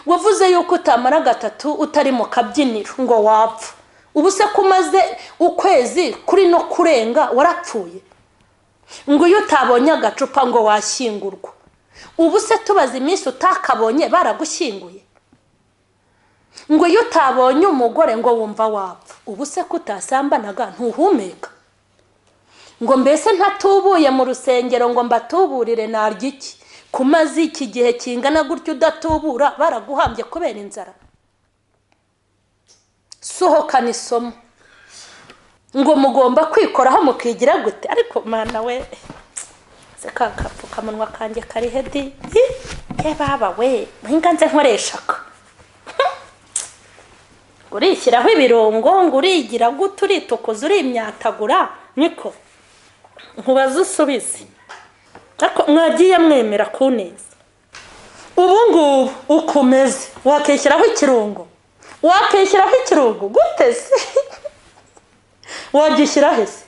wavuze yuko utamara gatatu utari mu kabyiniro ngo wapfa. Ubu se kumaze ukwezi kuri no kurenga warapfuye. Ngo iyo utabonye agacupa ngo washyingurwa. Ubu se tubaza iminsi utakabonye baragushyinguye. Ngo iyo utabonye umugore ngo wumva wapfa. Ubu se kutasambanaga ntuhumeka. Ngo mbese ntatubuye mu rusengero ngo mbatuburire narya iki. Kumaze iki gihe kingana gutyo udatubura baraguhambye kubera inzara. Sohokana isomo. Ngo mugomba kwikoraho mukigira gute. Ariko mana we se kakapfukamunwa kanjye kari hedi. Baba we nganze nkoreshaka. Urishyiraho ibirungo ngo urigira gute uritukuza uri imyatagura niko nkubaza usubize. Ariko mwagiye mwemera kuneza. Ubu ngubu ukomeze wakishyiraho ikirungo. Wakishyiraho ikirungo gute se? Wagishyira hese.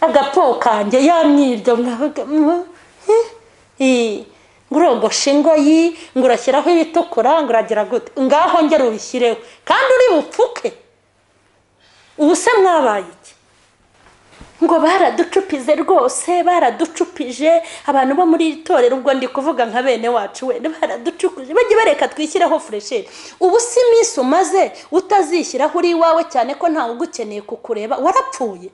Agapo kanjye yamyiryo mwavuga ngurogo shingoyi ngurashyiraho ibitukura nguragira gute. Ngaho ngera ubishyireho kandi uri bupfuke. Ubu se mwabaye iki? Ngo baraducupize rwose baraducupije abantu bo muri itorero. Ubwo ndi kuvuga nka bene wacu we baraducukuje bajye bareka twishyiraho fresheri. Ubu si iminsi umaze utazishyiraho uri iwawe cyane ko ntawe ugukeneye kukureba warapfuye.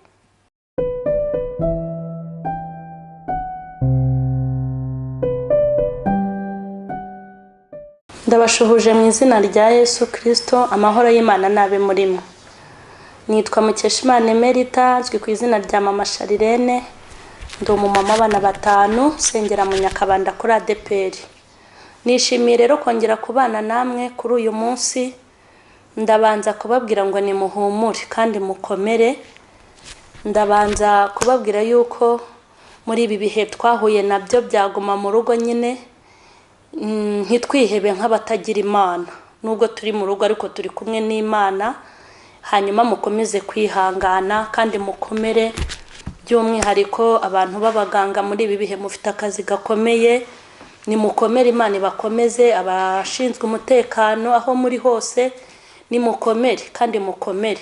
Ndabashuhuje mu izina rya Yesu Kristo. Amahoro y'Imana nabe murimo. Nitwa Mukeshimana Emerita, azwi ku izina rya Mama Sharirene. Ndi umumama abana 5 sengera mu Nyakabanda kuri ADPR. Nishimiye rero kongera kubana namwe kuri uyu munsi. Ndabanza kubabwira ngo ni muhumure kandi mukomere. Ndabanza kubabwira yuko muri ibi bihe twahuye nabyo byaguma mu rugo nyine ntitwihebe nk'abatagira Imana. Nubwo turi mu rugo ariko turi kumwe n'Imana. Hanyuma mukomeze kwihangana kandi mukomere. By'umwihariko abantu b'abaganga muri ibi bihe mufite akazi gakomeye. Ni mukomere, Imana ibakomeze. Abashinzwe umutekano aho muri hose ni mukomere kandi mukomere.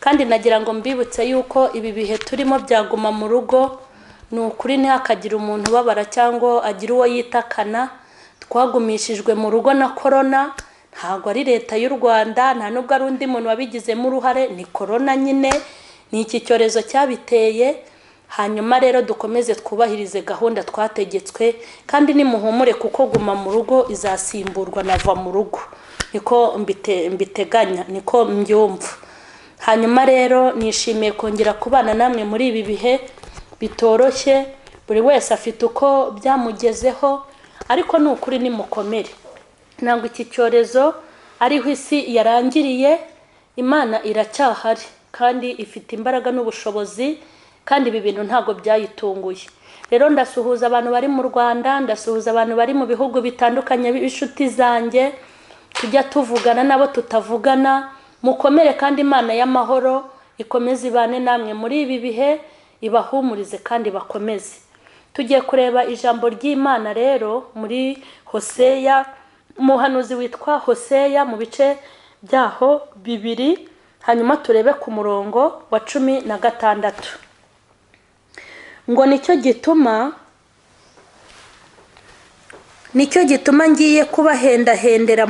Kandi nagira ngo mbibutse yuko ibi bihe turimo byaguma mu rugo ni ukuri ntihakagira umuntu babara cyangwa agira uwo yitakana. Twagumishijwe mu rugo na corona. Ntago ari leta y'u Rwanda, nta nubwo ari undi muntu wabigizemo uruhare, ni corona nyine. Ni iki cyorezo cyabiteye. Hanyuma rero dukomeze twubahirize gahunda twategetswe kandi ni muhumure kuko guma mu rugo izasimburwa nava mu rugo. Niko mbiteganya, niko mbyumva. Hanyuma rero nishimiye kongera kubana namwe muri ibi bihe bitoroshye. Buri wese afite uko byamugezeho ariko ni ukuri ni mukomere. Ntabwo iki cyorezo ariho isi yarangiriye. Imana iracyahari kandi ifite imbaraga n'ubushobozi kandi ibi bintu ntago byayitunguye. Rero ndasuhuza abantu bari mu Rwanda, ndasuhuza abantu bari mu bihugu bitandukanye b'inshuti zanjye. Tujya tuvugana nabo tutavugana. Mukomere kandi Imana y'amahoro ikomeze ibane namwe muri ibi bihe, ibahumurize kandi bakomeze. Tugiye kureba ijambo ry'Imana rero muri Hoseya. Umuhanuzi witwa Hoseya mu bice byaho 2. Hanyuma turebe ku murongo wa 16. Ngo nicyo gituma ngiye kubahendahendera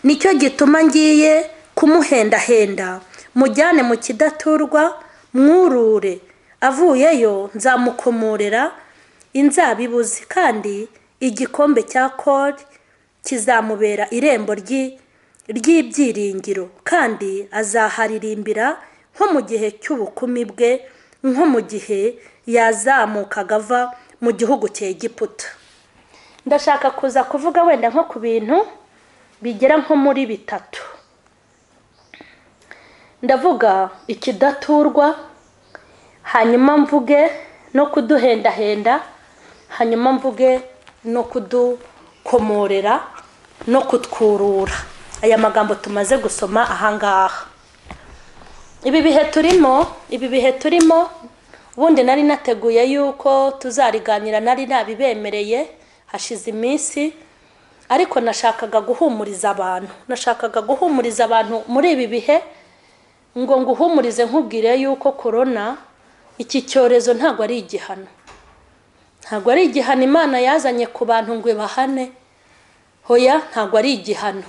nicyo gituma ngiye kumuhendahenda mujyane mu kidaturwa mwurure. Avuyeyo nzamukomorera inzabibuzi kandi igikombe cya kori kizamubera irembo ry'ibyiringiro kandi azaharirimbira nko mu gihe cy'ubukumi bwe, nko mu gihe yazamukaga ava mu gihugu cya Egiputa. Ndashaka kuza kuvuga wenda nko ku bintu bigera nko muri 3. Ndavuga ikidaturwa, hanyuma mvuge no kuduhendahenda, hanyuma mvuge no kudukomorera no kutwurura. Aya magambo tumaze gusoma ahangaha. Ibi bihe turimo ubundi nari nateguye yuko tuzariganira, nari nabibemereye hashize iminsi, ariko nashakaga guhumuriza abantu muri ibi bihe, ngo nguhumurize nkubwire yuko corona, iki cyorezo ntabwo ari igihano. Ntabwo ari igihano Imana yazanye ku bantu ngo ibahane. Hoya, ntabwo ari igihano.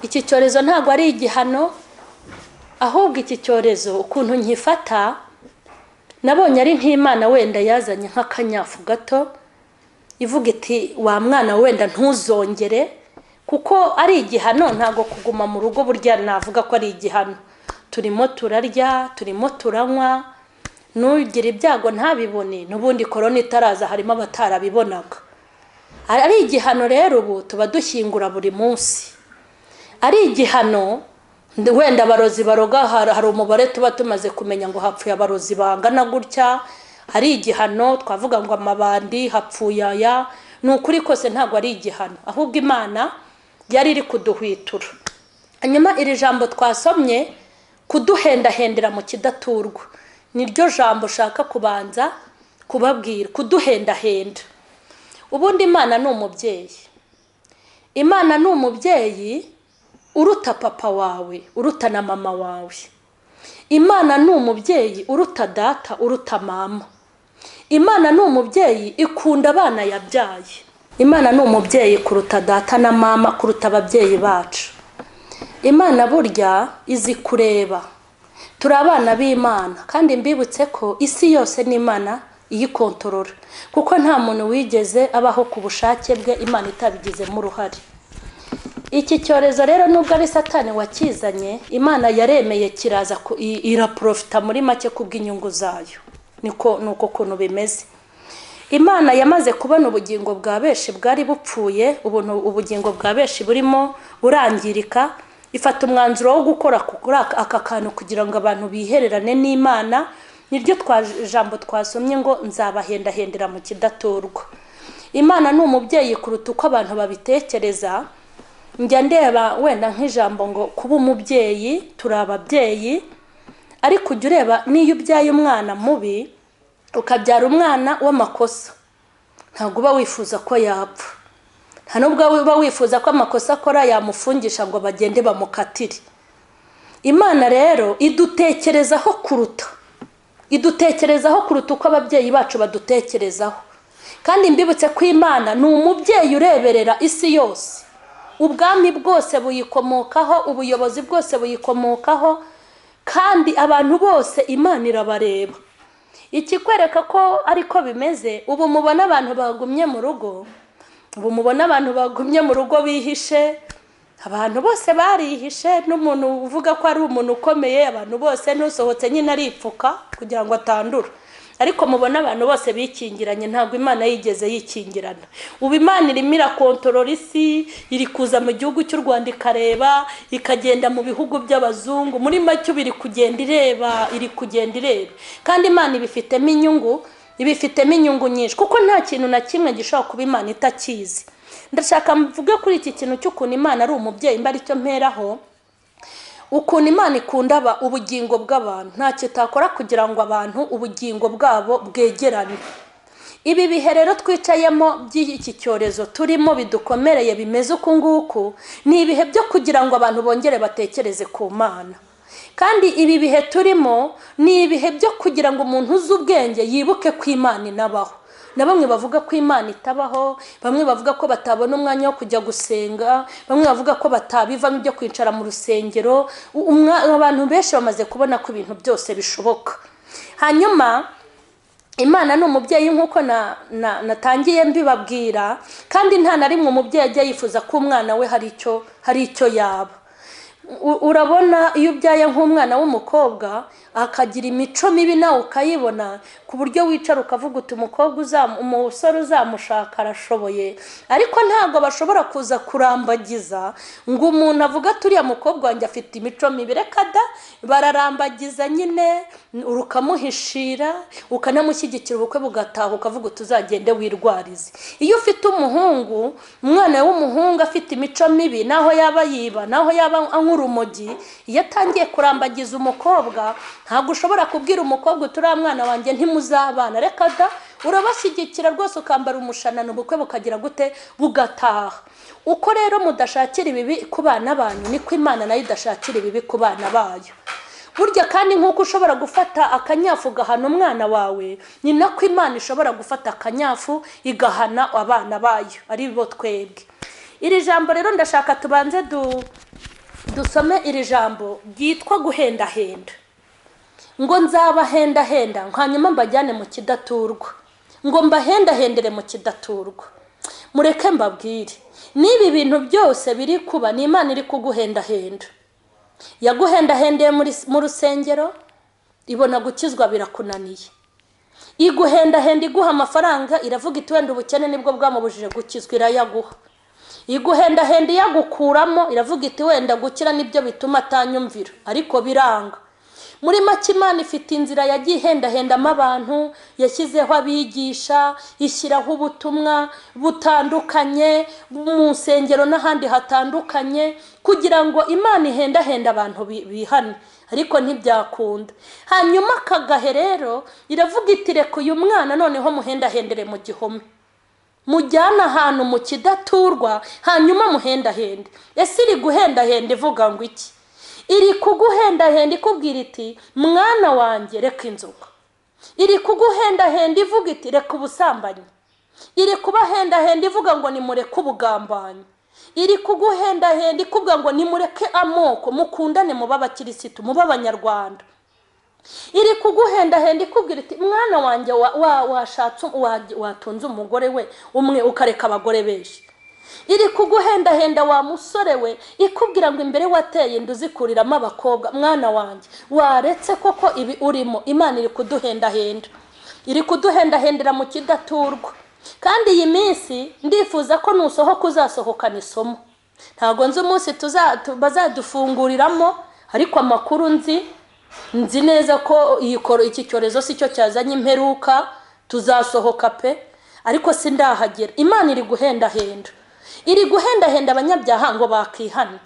Iki cyorezo ntabwo ari igihano, ahubwo iki cyorezo ukuntu nkifata, nabonye ari nk'Imana wenda yazanye nk'akanyafu gato, ivuga iti wa mwana wenda ntuzongere, kuko ari igihano. Ntabwo kuguma mu rugo burya navuga ko ari igihano. Turimo turarya, turimo turanywa, nugira ibyago ntabibone, n'ubundi corona itaraza harimo abatarabibonaga. Ari igihano rero, ubu tuba dushyingura buri munsi. Ari igihano wenda abarozi baroga, hari umubare tuba tumaze kumenya ngo hapfuye abarozi bangana gutya. Ari igihano twavuga ngo amabandi hapfuye aya. Ni ukuri kose ntabwo ari igihano, ahubwo Imana yari iri kuduhwitura. Hanyuma iri jambo twasomye, kuduhendahendera mu kidaturwa, niryo jambo shaka kubanza kubabwira. Kuduhendahenda, ubundi Imana ni umubyeyi. Imana ni umubyeyi uruta papa wawe, uruta na mama wawe. Imana ni umubyeyi uruta data, uruta mama. Imana ni umubyeyi ikunda abana yabyaye. Imana ni umubyeyi kuruta data na mama, kuruta ababyeyi bacu. Imana burya izi kureba. Turi abana b'Imana, kandi mbibutse ko isi yose ni Imana iyikontorora, kuko nta muntu wigeze abaho ku bushake bwe Imana itabigizemo uruhare. Iki cyorezo rero nubwo ari Satani wakizanye, Imana yaremeye kiraza iraprofita muri make kubw'inyungu zayo. Nuko kuntu bimeze. Imana yamaze kubona ubugingo bwa benshi bwari bupfuye, ubugingo bwa benshi burimo burangirika, ifata umwanzuro wo gukora aka kantu kugira ngo abantu bihererane n'Imana. Niryo jambo twasomye ngo nzabahendahendera mu kidaturwa. Imana ni umubyeyi kuruta uko abantu babitekereza. Njya ndeba wenda nk'ijambo ngo kuba umubyeyi, turi ababyeyi, ariko ujya ureba niyo ubyaye umwana mubi, ukabyara umwana w'amakosa, ntabwo uba wifuza ko yapfa. Nta nubwo uba wifuza ko amakosa akora yamufungisha ngo bagende bamukatire. Imana rero idutekerezaho kuruta uko ababyeyi bacu badutekerezaho. Kandi mbibutse ko Imana ni umubyeyi ureberera isi yose. Ubwami bwose buyikomokaho, ubuyobozi bwose buyikomokaho, kandi abantu bose Imana irabareba. Ikikwereka ko ariko bimeze, ubu mubona abantu bagumye mu rugo, bihishe. Abantu bose barihishe, n'umuntu uvuga ko ari umuntu ukomeye, abantu bose n'usohotse nyine aripfuka kugira ngo atandura. Ariko mubona abantu bose bikingiranye, ntabwo Imana yigeze yikingirana. Ubu Imana irimo irakontorora isi, iri kuza mu gihugu cy'u Rwanda ikareba, ikagenda mu bihugu by'abazungu. Muri make biri kugenda ireba, kandi Imana ibifitemo inyungu nyinshi, kuko nta kintu na kimwe gishobora kuba Imana itakizi. Ndashaka mvuge kuri iki kintu cy'ukuntu Imana ari umubyeyi, mba aricyo mperaho. Ukuntu Imana ikunda ubugingo bw'abantu, nta kitakora kugira ngo abantu ubugingo bwabo bwegerane. Ibi bihe rero twicayemo by'iki cyorezo turimo bidukomereye bimeze uku nguku, ni ibihe byo kugira ngo abantu bongere batekereze ku Mana. Kandi ibi bihe turimo ni ibihe byo kugira ngo umuntu uzi ubwenge yibuke ko Imana inabaho. Na bamwe bavuga ko Imana itabaho, bamwe bavuga ko batabona umwanya wo kujya gusenga, bamwe bavuga ko batabivamo ibyo kwicara mu rusengero. Abantu benshi bamaze kubona ko ibintu byose bishoboka. Hanyuma Imana ni umubyeyi nk'uko natangiye mbibabwira, kandi nta na rimwe umubyeyi ajya yifuza ko umwana we hari icyo yaba. Urabona iyo ubyaye nk'umwana w'umukobwa akagira imico mibi nawe ukayibona, ku buryo wicara ukavuga uti umusore uzamushaka arashoboye, ariko ntabwo bashobora kuza kurambagiza ngo umuntu avuga turiya mukobwa wanjye afite imico mibi. Reka da, bararambagiza nyine, ukamuhishira, ukanamushyigikira, ubukwe bugataha, ukavuga uti uzagende wirwarize. Iyo ufite umwana w'umuhungu afite imico mibi, naho yaba yiba, naho yaba nk'urumogi, iyo atangiye kurambagiza umukobwa, ntabwo ushobora kubwira umukobwa turiya mwana wanjye ntimuzabana. Reka da, urabashyigikira rwose ukambara umushanana ubukwe bukagira gute bugataha. Uko rero mudashakira ibibi ku bana banyu niko Imana nayo idashakira ibibi ku bana bayo. Burya kandi nk'uko ushobora gufata akanyafu gahana umwana wawe, ni nako Imana ishobora gufata akanyafu igahana abana bayo, ari bo twebwe. Iri jambo rero ndashaka tubanze dusome iri jambo ryitwa guhendahenda. Ngo nzabahendahenda hanyuma mbajyane mu kidaturwa, ngo mbahendahendere mu kidaturwa. Mureke mbabwire, nibi bintu byose biri kuba ni Imana iri kuguhendahenda. Yaguhendahendeye mu rusengero, ibona gukizwa birakunaniye. Iguhendahenda iguha amafaranga, iravuga iti wenda ubukene nibwo bwamubujije gukizwa, irayaguha. Iguhendahenda yagukuramo, iravuga iti wenda gukira nibyo bituma atanyumvira, ariko biranga. Muri make Imana ifite inzira yagihendahendamo abantu, yashyizeho abigisha, ishyiraho ubutumwa butandukanye mu nsengero n'ahandi hatandukanye, kugira ngo Imana ihendahenda abantu bihane, ariko ntibyakunda. Hanyuma akagahe rero iravuga iti reka uyu mwana noneho muhendahendere mu gihome, mujyana ahantu mu kidaturwa, hanyuma muhendahende. Ese iri guhendahenda ivuga ngo iki? Iri kuguhendahenda ikubwira iti mwana wanjye reka inzoga. Iri kuguhendahenda ivuga iti reka ubusambanyi. Iri kubahendahenda ivuga ngo nimureke ubugambanyi. Iri kuguhendahenda ikubwira ngo nimureke amoko, mukundane mu b'abakirisitu, mu b'abanyarwanda. Iri kuguhendahenda ikubwira iti mwana wanjye washatse watunze umugore we umwe ukareka abagore benshi. Iri kuguhendahenda wa musore we ikubwira ngo imbere wateye indu zikuriramo abakobwa, mwana wanjye waretse koko ibi urimo. Imana iri kuduhendahenda, iri kuduhendahendera mu kidaturwa. Kandi iyi minsi ndifuza ko nusohoka uzasohokana isomo. Ntago nzi umunsi bazadufunguriramo, ariko amakuru nzi neza ko iki cyorezo si cyo cyazanye imperuka, tuzasohoka pe, ariko sindahagera. Imana iri guhendahenda, iri guhendahenda abanyabyaha ngo bakihane.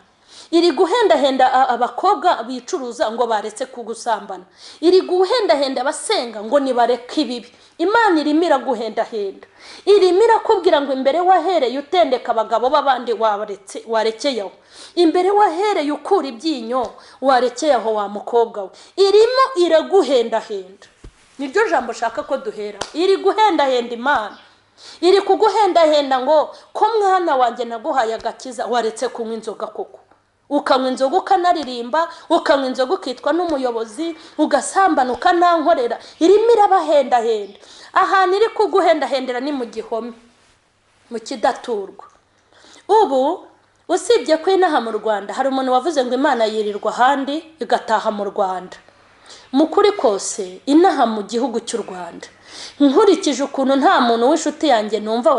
Iri guhendahenda abakobwa bicuruza ngo baretse kugusambana. Iri guhendahenda abasenga ngo nibareke ibibi. Imana irimo iraguhendahenda, irimo irakubwira ngo imbere wahereye utendeka abagabo b'abandi warekeyeho, imbere wahereye ukura ibyinyo warekeyeho wa mukobwa we. Irimo iraguhendahenda. Niryo jambo shaka ko duhera. Iri guhendahenda Imana, iri kuguhendahenda ngo ko mwana wanjye naguhaye agakiza waretse kunywa inzoga koko, ukanywa inzoga ukanaririmba, ukanywa inzoga ukitwa n'umuyobozi, ugasambana ukanankorera. Irimo irabahendahenda. Ahantu iri kuguhendahendera ni mu gihome, mu kidaturwa. Ubu usibye ko inaha mu Rwanda hari umuntu wavuze ngo Imana yirirwa ahandi igataha mu Rwanda. Mukuri kose inaha mu gihugu cy'u Rwanda, nkurikije ukuntu nta muntu w'inshuti yanjye numva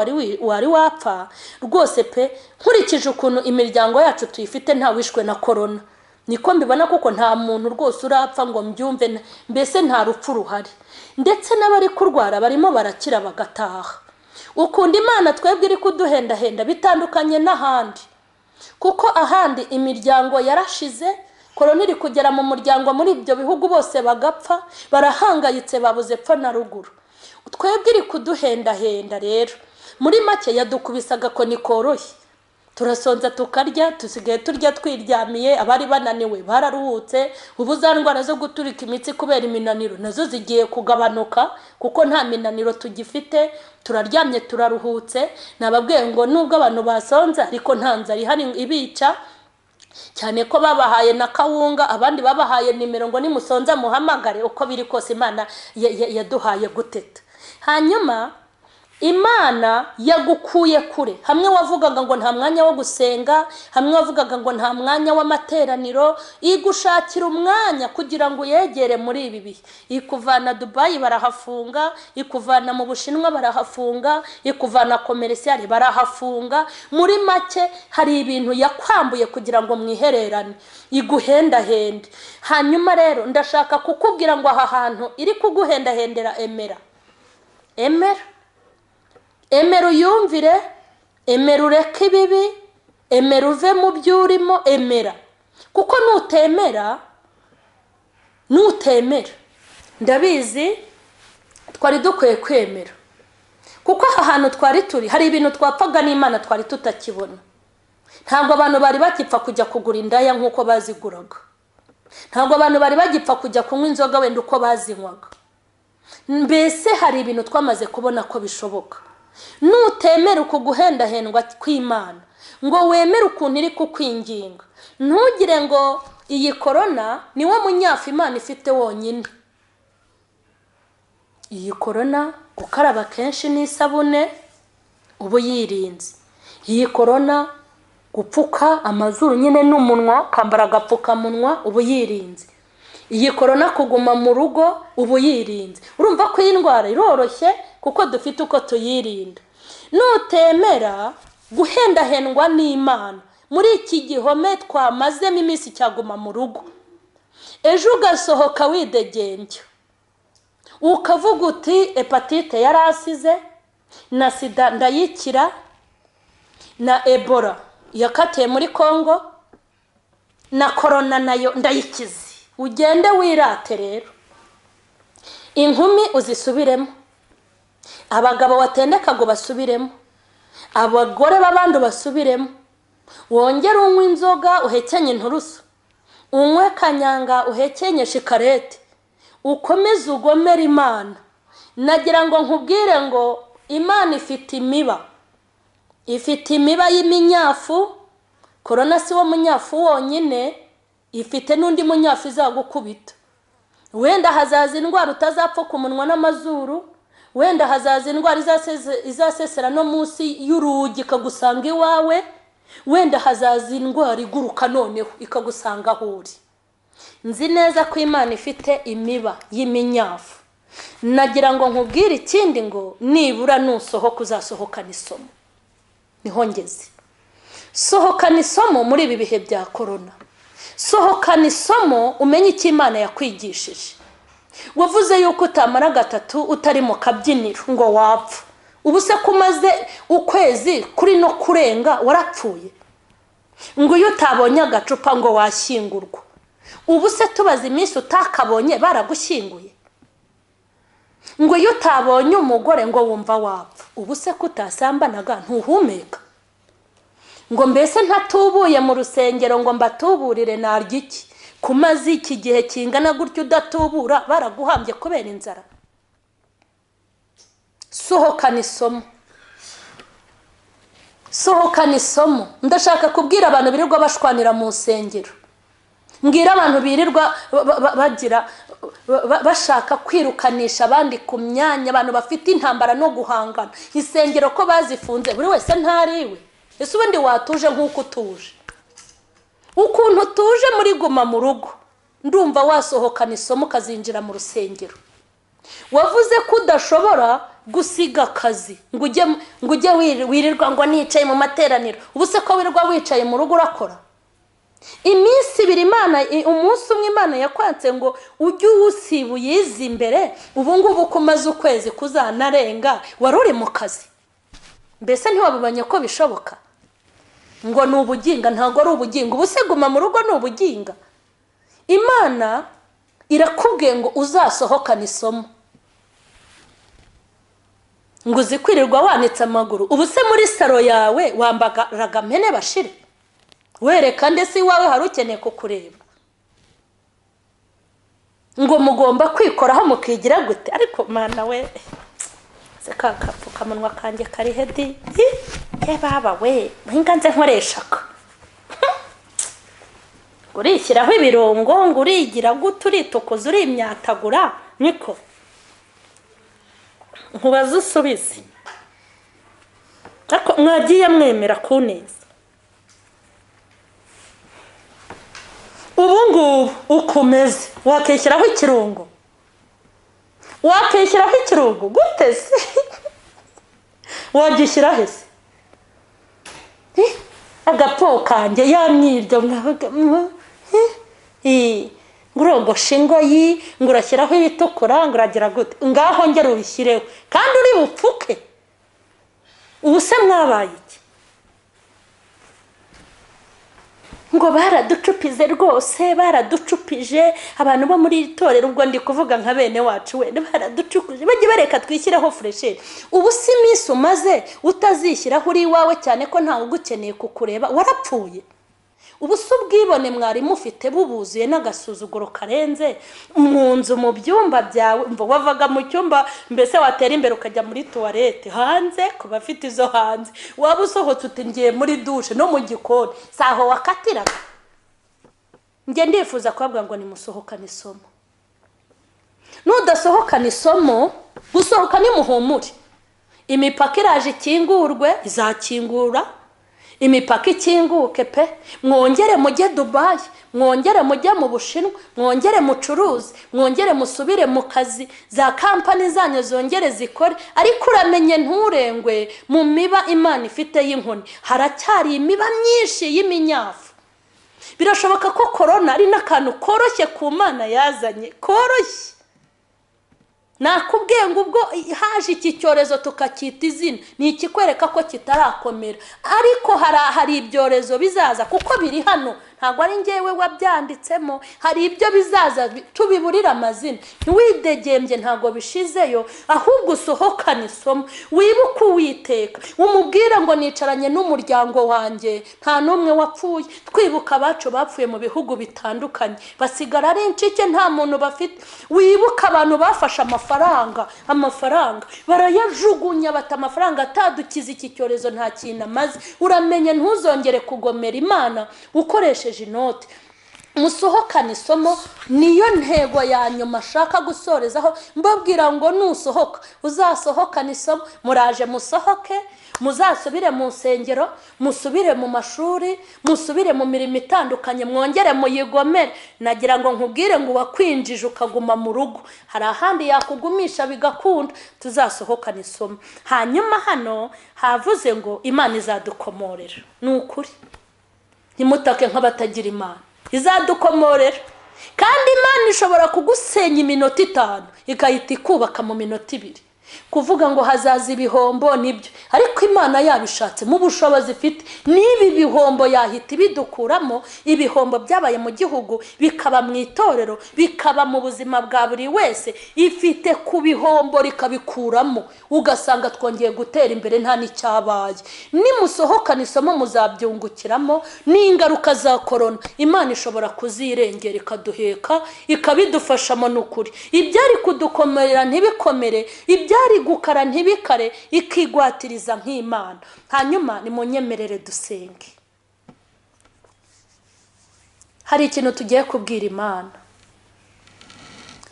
wari wapfa rwose pe, nkurikije ukuntu imiryango yacu tuyifite nta wishwe na corona, niko mbibona, kuko nta muntu rwose urapfa ngo mbyumve, mbese nta rupfu ruhari. Ndetse n'abari kurwara barimo barakira bagataha. Ukunda Imana twebwe iri kuduhendahenda bitandukanye n'ahandi, kuko ahandi imiryango yarashize, corona iri kugera mu muryango muri ibyo bihugu bose bagapfa, barahangayitse babuze epfo na ruguru. Twebwe iri kuduhendahenda rero muri make yadukubisaga ko nikoroshye, turasonza tukarya, tusigaye turya twiryamiye. Abari bananiwe bararuhutse, ubu za ndwara zo guturika imitsi kubera iminaniro nazo zigiye kugabanuka, kuko nta minaniro tugifite, turaryamye turaruhutse. Nababwiye ngo nubwo abantu basonza ariko nta nzara ihari ibica, cyane ko babahaye na kawunga, abandi babahaye nimero ngo nimusonza muhamagare. Uko biri kose Imana yaduhaye guteta. Hanyuma Imana yagukuye kure, hamwe wavugaga ngo nta mwanya wo gusenga, hamwe wavugaga ngo nta mwanya w'amateraniro, igushakira umwanya kugira ngo yegere muri ibi bihe. Ikuvana Dubai barahafunga, ikuvana mu Bushinwa barahafunga, ikuvana komercial barahafunga. Muri make hari ibintu yakwambuye kugira ngo mwihererane, iguhendahende. Hanyuma rero ndashaka kukubwira ngo aha hantu iri kuguhendahendera emera uyumvire, emera ureke ibibi, emera uve mu byo urimo, emera. Kuko nutemera ndabizi twari dukwiye kwemera, kuko aha hantu twari turi hari ibintu twapfaga n'Imana twari tutakibona. Ntabwo abantu bari bagipfa kujya kugura indaya nk'uko baziguraga. Ntabwo abantu bari bagipfa kujya kunywa inzoga wenda uko bazinywaga. Mbese hari ibintu twamaze kubona ko bishoboka. Nutemera ukuguhendahendwa kw'Imana ngo wemere ukuntu iri kukwinginga, ntugire ngo iyi corona niwo munyafu Imana ifite wonyine. Iyi corona gukaraba kenshi n'isabune ubu yirinze. Iyi corona gupfuka amazuru nyine n'umunwa, kambara agapfukamunwa ubu yirinze. Iyi corona kuguma mu rugo ubu yirinze. Urumva ko iyi ndwara iroroshye kuko dufite uko tuyirinda. Nutemera guhendahendwa n'Imana muri iki gihome twamazemo iminsi cyaguma mu rugo, ejo ugasohoka widegembya ukavuga uti hepatite yarasize na sida ndayikira na Ebola yakatiye muri Kongo na corona nayo ndayikize. Ugende wirate rero, inkumi uzisubiremo, abagabo watendekaga basubiremo, abagore babandi basubiremo, wongere unywe inzoga uhekenye inturusu, unywe kanyanga uhekenye shikarete, ukomeze ugomera Imana. Nagira ngo nkubwire ngo Imana ifite imiba y'iminyafu. Corona si wo munyafu wonyine, ifite n'undi munyafu izagukubita. Wenda hazaza indwara utazapfa ku munwa n'amazuru, wenda hazaza indwara izasesera no munsi y'urugi ikagusanga iwawe, wenda hazaza indwara iguruka noneho ikagusanga aho uri. Nzi neza ko Imana ifite imiba y'iminyafu. Nagira ngo nkubwire ikindi ngo nibura nusohoka uzasohokana isomo. Niho ngeze. Sohokana isomo muri ibi bihe bya corona. Sohokana isomo umenye icyo Imana yakwigishije. Wavuze yuko utamara gatatu utari mu kabyiniro ngo wapfa. Ubu se kumaze ukwezi kuri no kurenga warapfuye. Ngo iyo utabonye agacupa ngo washyingurwa. Ubu se tubaze iminsi utakabonye baragushyinguye. Ngo iyo utabonye umugore ngo wumva wapfa. Ubu se kutasambanaga ntuhumeka. Ngo mbese ntatubuye mu rusengero ngo mbatuburire narya iki? Kumaze iki gihe kingana gutyo udatubura baraguhambye kubera inzara. Sohokana isomo. Sohokana isomo. Ndashaka kubwira abantu birirwa bashwanira mu rusengero. Mbwira abantu birirwa bagira bashaka kwirukanisha abandi ku myanya, abantu bafite intambara no guhangana. Isengero ko bazifunze buri wese ntariwe. Ese ubundi watuje nk'uko utuje? Ukuntu utuje muri guma mu rugo, ndumva wasohokana isomo kazinjira mu rusengero. Wavuze ko udashobora gusiga akazi ngo ujye wirirwa ngo nicaye mu materaniro. Ubu se ko wirirwa wicaye mu rugo urakora? Iminsi ibiri Imana, umunsi umwe Imana yakwanze ngo ujye uwusibuye izi imbere. Ubu ngubu kumaze ukwezi kuzanarenga wari uri mu kazi. Mbese ntiwabibanye ko bishoboka? Ngo ni ubuginga, ntabwo ari ubuginga. Ubu se guma mu rugo ni ubuginga? Imana irakubwiye ngo uzasohokana isomo. Ngo uzikwirirwa wanitse amaguru. Ubu se muri saro yawe wambaraga mpene bashire? Wereka ndetse iwawe hari ukeneye kukureba. Ngo mugomba kwikoraho mukigira gute? Ariko Mana we, se kakapfukamunwa kanjye kari hedi. Baba we, nganze nkoreshaka. Urishyiraho ibirongo, ngo urigira gute, uritokoza, urimyatagura, niko nkubaza usubize. Ariko mwagiye mwemera kuneza. Ubu ngubu ukomeze wakishyiraho ikirungo. Wakishyiraho ikirungo gute se? Wagishyiraho se? Agapo kanjye yamyiryo mwavuga ngurogosha ingoyi, ngurashyiraho ibitukura, nguragira gute? Ngaho ngera ubishyireho kandi uri bupfuke. Ubu se mwabaye iki? ngo baraducupize rwose, baraducupije abantu bo muri itorero, ubwo ndi kuvuga nka bene wacu we, baraducukuje bajye bareka twishyiraho fresher. Ubu si iminsi umaze utazishyiraho uri iwawe, cyane ko ntawe ugukeneye kukureba, warapfuye. Ubu si ubwibone mwari mufite bubuzuye n'agasuzuguro karenze mu nzu, mu byumba byawe. Mva wavaga mu cyumba mbese watera imbere ukajya muri toilette hanze, kuba afite izo hanze, waba usohotse utingiye muri douche no mu gikoni, saho wakatiraga. Nge ndifuza kubabwira ngo nimusohokane isomo. Nudasohokana isomo, gusohoka ni muhumure. Imipaka iraje ikingurwe, izakingura. Imipaka ikinguke pe, mwongere mujye Dubai, mwongere mujye mu Bushinwa, mwongere mucuruzi, mwongere musubire mu kazi, za kampani zanyu zongere zikore. Ariko uramenye nturengwe mu miba Imana ifite y'inkoni, haracyari imiba myinshi y'iminyafu. Birashoboka ko corona ari n'akantu koroshye ku Mana yazanye, koroshye. Nakubwiye ngo ubwo haje iki cyorezo tukacyita izina, ni ikikwereka ko kitarakomera. Ariko hari ibyorezo bizaza, kuko biri hano, ntabwo ari ngewe wabyanditsemo. Hari ibyo bizaza tubiburira amazina. Ntiwidegembye, ntabwo bishizeyo, ahubwo usohokane isomo. Wibuke Uwiteka, umubwire ngo nicaranye n'umuryango wanjye, nta n'umwe wapfuye. Twibuka abacu bapfuye mu bihugu bitandukanye, basigara ari incike, nta muntu bafite. Wibuke abantu bafashe amafaranga barayajugunya, bata amafaranga atadukiza iki cyorezo nta kintu amaze. Uramenye ntuzongere kugomera Imana ukoresheje inote. Musohokane isomo, niyo ntego ya nyuma shaka gusorezaho. Mbabwira ngo nusohoka uzasohokane isomo. Muraje musohoke, muzasubire mu nsengero, musubire mu mashuri, musubire mu mirimo itandukanye, mwongere muyigomere. Nagira ngo nkubwire ngo wakwinjije ukaguma mu rugo, hari ahandi yakugumisha bigakunda. Tuzasohokane isomo. Hanyuma hano havuze ngo Imana izadukomorera. Ni ukuri, ntimutake nk'abatagira Imana, izadukomorera. Kandi Imana ishobora kugusenya iminota 5 ikahita ikubaka mu minota 2. Kuvuga ngo hazaza ibihombo nibyo, ariko Imana yabishatse mu bushobozi ifite, nibi bihombo yahita bidukuramo. Ibihombo byabaye mu gihugu, bikaba mu itorero, bikaba mu buzima bwa buri wese, ifite ku bihombo rikabikuramo, ugasanga twongeye gutera imbere nta n'icyabaye. Nimusohokana isomo muzabyungukiramo. N'ingaruka za corona Imana ishobora kuzirengera ikaduheka, ikabidufashamo. N'ukuri ibyari kudukomerera ntibikomere, ibyari gukara ntibikare, ikigwatiriza nk'Imana. Hanyuma nimunyemerere dusenge. Hari ikintu tugiye kubwira Imana.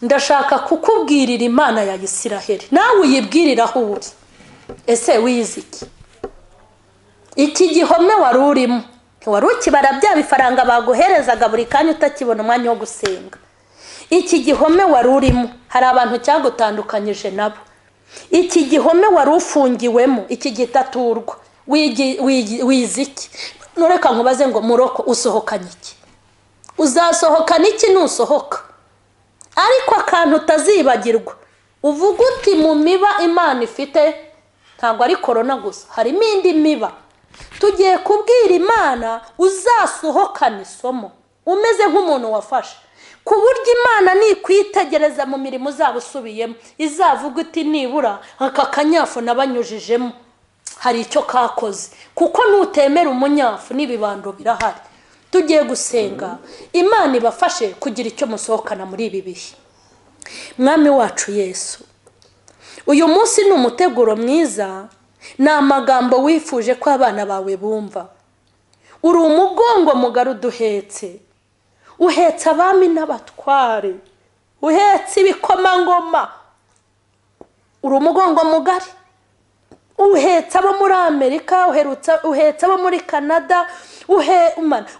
Ndashaka kukubwirira Imana ya Isiraheli, nawe uyibwirira aho uri. Ese wize iki? Iki gihome wari urimo, wari ukibara bya bifaranga baguherezaga buri kanya utakibona umwanya wo gusenga. Iki gihome wari urimo, hari abantu cyagutandukanyije nabo. Iki gihome wari ufungiwemo, iki gitaturwa, wize iki? Nureka nkubaze ngo Muroko usohokanye iki? Uzasohokana iki nusohoka? Ariko akantu utazibagirwa, uvuga uti mu miba Imana ifite, ntabwo ari corona gusa, harimo indi miba. Tugiye kubwira Imana uzasohokana isomo umeze nk'umuntu wafashe, ku buryo Imana nikwitegereza mu mirimo uzaba usubiyemo, izavuga iti nibura aka kanyafu nabanyujijemo hari icyo kakoze. Kuko nutemera umunyafu n'ibibando birahari. Tugiye gusenga Imana ibafashe kugira icyo musohokana muri ibi bihe. Mwami wacu Yesu, uyu munsi ni umuteguro mwiza, ni amagambo wifuje ko abana bawe bumva. Uri umugongo mugari uduhetse, uhetse abami n'abatware, uhetse ibikomangoma. Uri umugongo mugari, uhetse abo muri Amerika, uhetse abo muri Canada,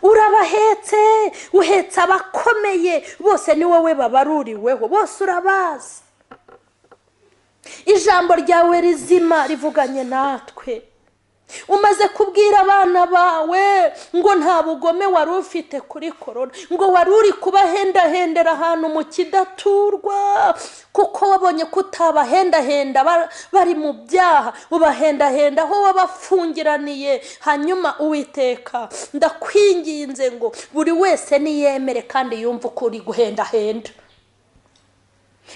urabahetse, uhetse abakomeye bose, ni wowe babaruriweho, bose urabazi. Ijambo ryawe rizima rivuganye natwe. umaze kubwira abana bawe ngo nta bugome wari ufite kuri korona, ngo wari uri kubahendahendera ahantu mu kidaturwa kuko wabonye ko utabahendahenda bari mu byaha, ubahendahenda aho wabafungiraniye. hanyuma Uwiteka ndakwinginze ngo buri wese niyemere kandi yumve uko uri guhendahenda.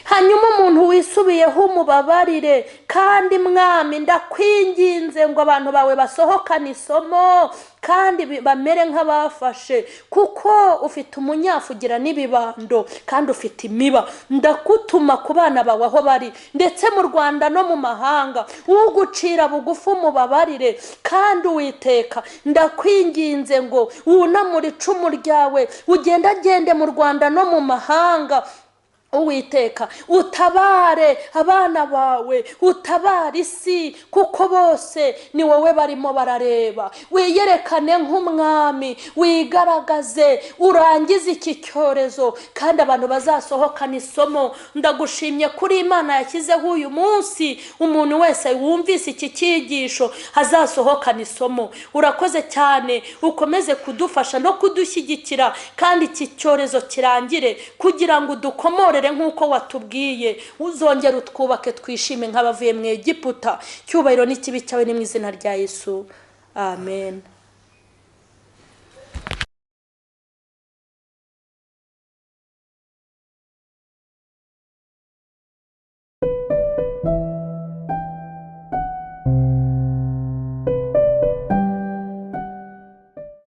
hanyuma umuntu wisubiyeho umubabarire. kandi Mwami ndakwinginze ngo abantu bawe basohokane isomo kandi bamere nk'abafashe, kuko ufite umunyafu ugira n'ibibando kandi ufite imiba. ndakutuma ku bana bawe aho bari ndetse mu Rwanda no mu mahanga, ugucira bugufi umubabarire. kandi Uwiteka ndakwinginze ngo wunamure icumu ryawe, ugendagende mu Rwanda no mu mahanga. Uwiteka utabare abana bawe, utabare isi, kuko bose ni wowe barimo barareba. wiyerekane nk'umwami, wigaragaze, urangize iki cyorezo kandi abantu bazasohokana isomo. ndagushimye kuri Imana yashyizeho uyu munsi, umuntu wese wumvise iki cyigisho azasohokana isomo. urakoze cyane, ukomeze kudufasha no kudushyigikira kandi iki cyorezo kirangire kugira ngo udukomore nk'uko watubwiye. uzongera utwubake twishime nk'abavuye mu Egiputa. cyubahiro n'ikibi cyawe ni mu izina rya Yesu, amen.